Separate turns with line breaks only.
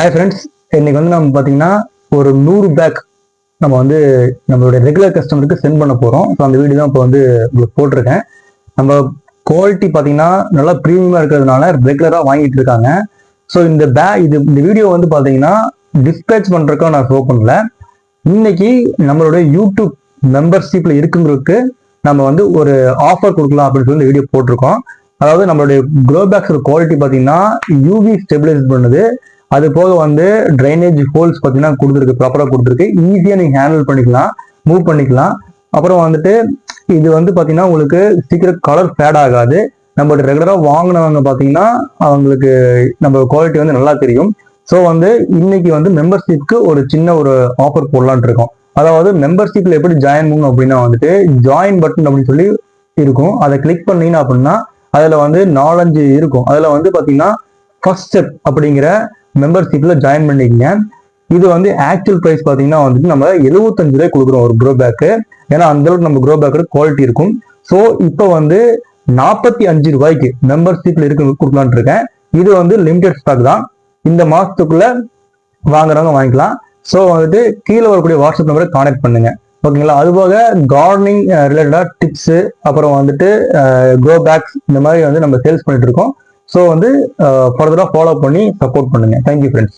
Hi friends, இன்னைக்கு வந்து நம்ம பார்த்தீங்கன்னா ஒரு 100 பேக் நம்ம வந்து நம்மளுடைய ரெகுலர் கஸ்டமருக்கு சென்ட் பண்ண போகிறோம். ஸோ அந்த வீடியோ தான் இப்போ வந்து உங்களுக்கு போட்டிருக்கேன். நம்ம குவாலிட்டி பார்த்தீங்கன்னா நல்லா ப்ரீமியமாக இருக்கிறதுனால ரெகுலராக வாங்கிட்டு இருக்காங்க. ஸோ இந்த வீடியோ வந்து பார்த்தீங்கன்னா டிஸ்பேச் பண்ணுறதுக்காக நான் ஷோ பண்ணல. இன்னைக்கு நம்மளுடைய யூடியூப் மெம்பர்ஷிப்பில் இருக்குங்களுக்கு நம்ம வந்து ஒரு ஆஃபர் கொடுக்கலாம் அப்படின்னு சொல்லி இந்த வீடியோ போட்டிருக்கோம். அதாவது நம்மளுடைய க்ளோ பேக்ஸோட குவாலிட்டி பார்த்தீங்கன்னா யூவி ஸ்டெபிலைஸ் பண்ணுது. அது போக வந்து ட்ரைனேஜ் ஹோல்ஸ் பார்த்தீங்கன்னா கொடுத்துருக்கு, ப்ராப்பராக கொடுத்துருக்கு. ஈஸியாக நீங்கள் ஹேண்டில் பண்ணிக்கலாம், மூவ் பண்ணிக்கலாம். அப்புறம் வந்துட்டு இது வந்து பார்த்தீங்கன்னா உங்களுக்கு சீக்கிரம் கலர் ஃபேட் ஆகாது. நம்மளோட ரெகுலராக வாங்கினவங்க பார்த்தீங்கன்னா அவங்களுக்கு நம்ம குவாலிட்டி வந்து நல்லா தெரியும். ஸோ வந்து இன்னைக்கு வந்து மெம்பர்ஷிப்க்கு ஒரு சின்ன ஒரு ஆஃபர் போடலான் இருக்கோம். அதாவது மெம்பர்ஷிப்ல எப்படி ஜாயின் பண்ணணும் அப்படின்னா வந்துட்டு ஜாயின் பட்டன் அப்படின்னு சொல்லி இருக்கும். அதை கிளிக் பண்ணீங்கன்னா அப்படின்னா அதுல வந்து 4-5 இருக்கும். அதுல வந்து பாத்தீங்கன்னா ஃபர்ஸ்ட் ஸ்டெப் அப்படிங்கிற மெம்பர்ஷிப்ல ஜாயின் பண்ணிக்கங்க. இது வந்து ஆக்சுவல் பிரைஸ் பாத்தீங்கன்னா வந்துட்டு நம்ம 75 ரூபாய் கொடுக்குறோம் ஒரு க்ரோ பேக்கு. ஏன்னா அந்த அளவுக்கு நம்ம க்ரோ பேக்கோட குவாலிட்டி இருக்கும். ஸோ இப்போ வந்து 45 ரூபாய்க்கு மெம்பர்ஷிப்ல இருக்கு கொடுக்கலான் இருக்கேன். இது வந்து லிமிடெட் ஸ்டாக் தான். இந்த மாசத்துக்குள்ள வாங்குறவங்க வாங்கிக்கலாம். ஸோ வந்துட்டு கீழே வரக்கூடிய வாட்ஸ்அப் நம்பரை கான்டாக்ட் பண்ணுங்க, ஓகேங்களா? அதுபோக கார்டனிங் ரிலேட்டடா டிப்ஸ், அப்புறம் வந்துட்டு க்ரோ பேக்ஸ் இந்த மாதிரி வந்து நம்ம சேல்ஸ் பண்ணிட்டு இருக்கோம். ஸோ வந்து ஃபர்தரா ஃபாலோ பண்ணி சப்போர்ட் பண்ணுங்க. Thank you friends.